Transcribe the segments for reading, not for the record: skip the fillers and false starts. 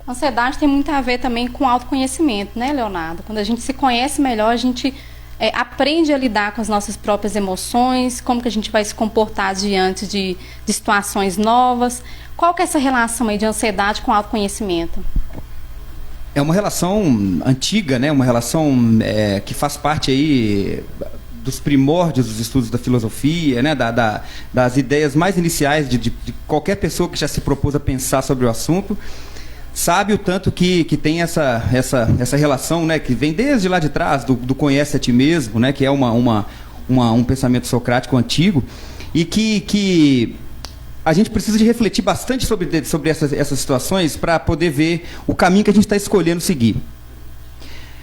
Ansiedade tem muito a ver também com autoconhecimento, né, Leonardo? Quando a gente se conhece melhor, a gente aprende a lidar com as nossas próprias emoções, como que a gente vai se comportar diante de situações novas. Qual que é essa relação aí de ansiedade com autoconhecimento? É uma relação antiga, né? Uma relação que faz parte aí dos primórdios dos estudos da filosofia, né? Das ideias mais iniciais de qualquer pessoa que já se propôs a pensar sobre o assunto. Sabe o tanto que tem essa relação, né, que vem desde lá de trás, do conhece a ti mesmo, né, que é um pensamento socrático antigo, e que a gente precisa de refletir bastante sobre essas situações para poder ver o caminho que a gente está escolhendo seguir.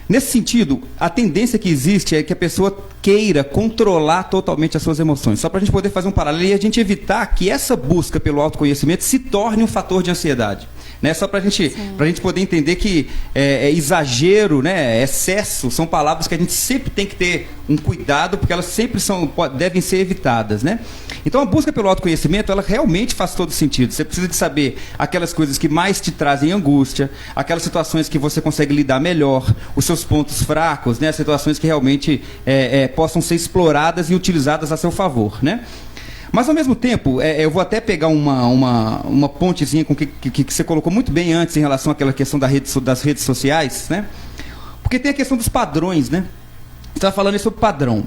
Nesse sentido, a tendência que existe é que a pessoa queira controlar totalmente as suas emoções, só para a gente poder fazer um paralelo e a gente evitar que essa busca pelo autoconhecimento se torne um fator de ansiedade. Né? Só para a gente poder entender que exagero, né, excesso, são palavras que a gente sempre tem que ter um cuidado, porque elas sempre devem ser evitadas. Né? Então, a busca pelo autoconhecimento, ela realmente faz todo sentido. Você precisa de saber aquelas coisas que mais te trazem angústia, aquelas situações que você consegue lidar melhor, os seus pontos fracos, né, as situações que realmente possam ser exploradas e utilizadas a seu favor. Né? Mas, ao mesmo tempo, eu vou até pegar uma pontezinha com o que você colocou muito bem antes em relação àquela questão das redes sociais, né? Porque tem a questão dos padrões, né? Você estava falando aí sobre padrão.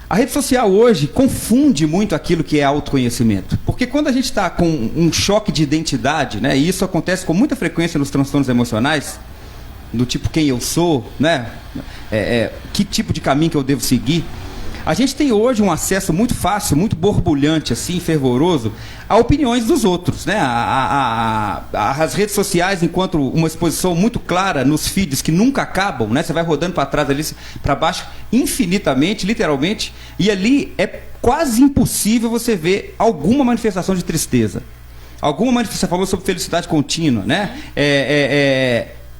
A rede social hoje confunde muito aquilo que é autoconhecimento. Porque quando a gente está com um choque de identidade, né? E isso acontece com muita frequência nos transtornos emocionais, do tipo quem eu sou, né? Que tipo de caminho que eu devo seguir. A gente tem hoje um acesso muito fácil, muito borbulhante, assim, fervoroso, a opiniões dos outros, né? As redes sociais, enquanto uma exposição muito clara nos feeds que nunca acabam, né? Você vai rodando para trás, ali, para baixo, infinitamente, literalmente, e ali é quase impossível você ver alguma manifestação de tristeza. Alguma manifestação, falou sobre felicidade contínua, né?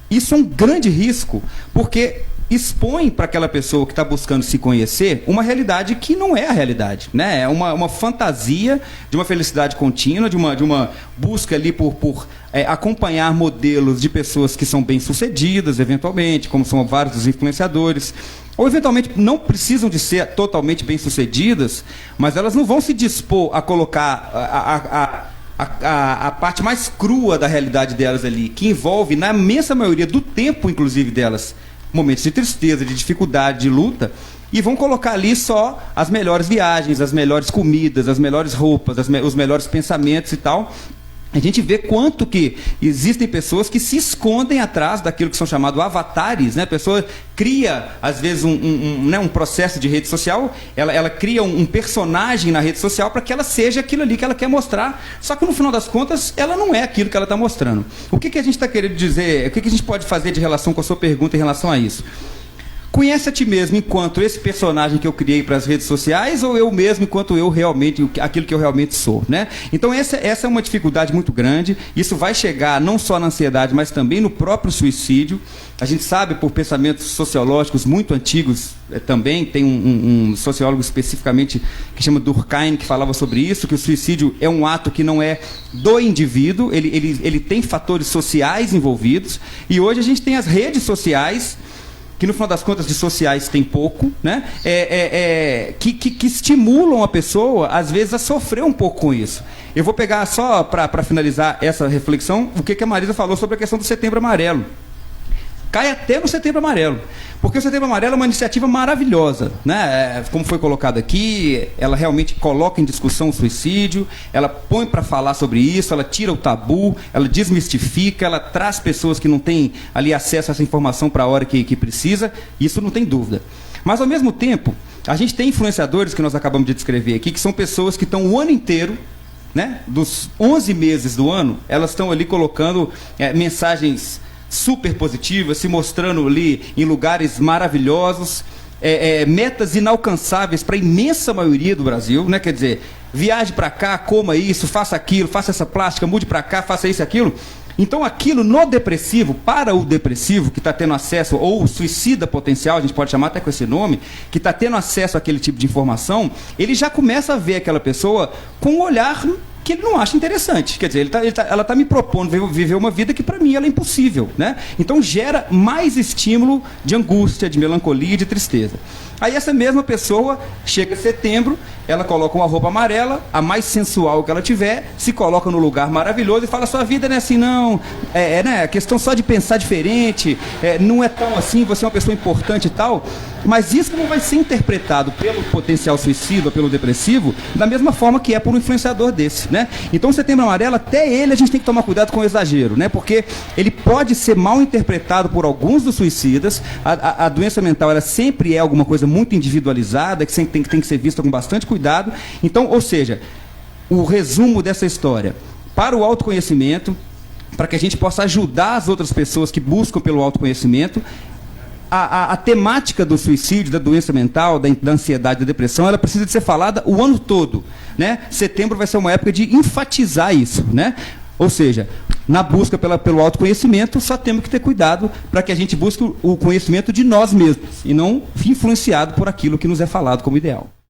Isso é um grande risco, porque expõe para aquela pessoa que está buscando se conhecer uma realidade que não é a realidade, né? É uma fantasia de uma felicidade contínua, de uma busca ali por acompanhar modelos de pessoas que são bem-sucedidas, eventualmente, como são vários dos influenciadores, ou eventualmente não precisam de ser totalmente bem-sucedidas, mas elas não vão se dispor a colocar a parte mais crua da realidade delas ali, que envolve, na imensa maioria do tempo, inclusive, delas, momentos de tristeza, de dificuldade, de luta, e vão colocar ali só as melhores viagens, as melhores comidas, as melhores roupas, os melhores pensamentos e tal. A gente vê quanto que existem pessoas que se escondem atrás daquilo que são chamados avatares, né? A pessoa cria, às vezes, um processo de rede social, ela cria um personagem na rede social para que ela seja aquilo ali que ela quer mostrar, só que no final das contas, ela não é aquilo que ela está mostrando. O que a gente está querendo dizer, o que a gente pode fazer de relação com a sua pergunta em relação a isso? Conhece a ti mesmo enquanto esse personagem que eu criei para as redes sociais, ou eu mesmo enquanto eu realmente, aquilo que eu realmente sou, né? Então essa é uma dificuldade muito grande. Isso vai chegar não só na ansiedade, mas também no próprio suicídio. A gente sabe por pensamentos sociológicos muito antigos também, tem um sociólogo especificamente que chama Durkheim, que falava sobre isso, que o suicídio é um ato que não é do indivíduo, ele tem fatores sociais envolvidos, e hoje a gente tem as redes sociais, que no final das contas de sociais tem pouco, né? Que estimulam a pessoa, às vezes, a sofrer um pouco com isso. Eu vou pegar só para finalizar essa reflexão, o que a Marisa falou sobre a questão do Setembro Amarelo. Cai até no Setembro Amarelo, porque o Setembro Amarelo é uma iniciativa maravilhosa, né? Como foi colocado aqui, ela realmente coloca em discussão o suicídio, ela põe para falar sobre isso, ela tira o tabu, ela desmistifica, ela traz pessoas que não têm ali acesso a essa informação para a hora que precisa, isso não tem dúvida. Mas, ao mesmo tempo, a gente tem influenciadores que nós acabamos de descrever aqui, que são pessoas que estão o ano inteiro, né? Dos 11 meses do ano, elas estão ali colocando mensagens super positivas, se mostrando ali em lugares maravilhosos, metas inalcançáveis para a imensa maioria do Brasil, né? Quer dizer, viaje para cá, coma isso, faça aquilo, faça essa plástica, mude para cá, faça isso e aquilo. Então aquilo no depressivo, para o depressivo que está tendo acesso, ou o suicida potencial, a gente pode chamar até com esse nome, que está tendo acesso àquele tipo de informação, ele já começa a ver aquela pessoa com um olhar que ele não acha interessante. Quer dizer, ela está me propondo viver uma vida que para mim ela é impossível, né? Então gera mais estímulo de angústia, de melancolia, de tristeza. Aí essa mesma pessoa chega em setembro, ela coloca uma roupa amarela, a mais sensual que ela tiver, se coloca no lugar maravilhoso e fala: sua vida não é assim não, né, questão só de pensar diferente, não é tão assim, você é uma pessoa importante e tal. Mas isso não vai ser interpretado pelo potencial suicida ou pelo depressivo da mesma forma que é por um influenciador desse, né? Então o Setembro Amarelo, até ele a gente tem que tomar cuidado com o exagero, né? Porque ele pode ser mal interpretado por alguns dos suicidas. A doença mental, ela sempre é alguma coisa muito individualizada, que tem que ser vista com bastante cuidado. Então, ou seja, o resumo dessa história, para o autoconhecimento, para que a gente possa ajudar as outras pessoas que buscam pelo autoconhecimento, a temática do suicídio, da doença mental, da ansiedade, da depressão, ela precisa de ser falada o ano todo, né? Setembro vai ser uma época de enfatizar isso, né? Ou seja, na busca pelo autoconhecimento, só temos que ter cuidado para que a gente busque o conhecimento de nós mesmos e não influenciado por aquilo que nos é falado como ideal.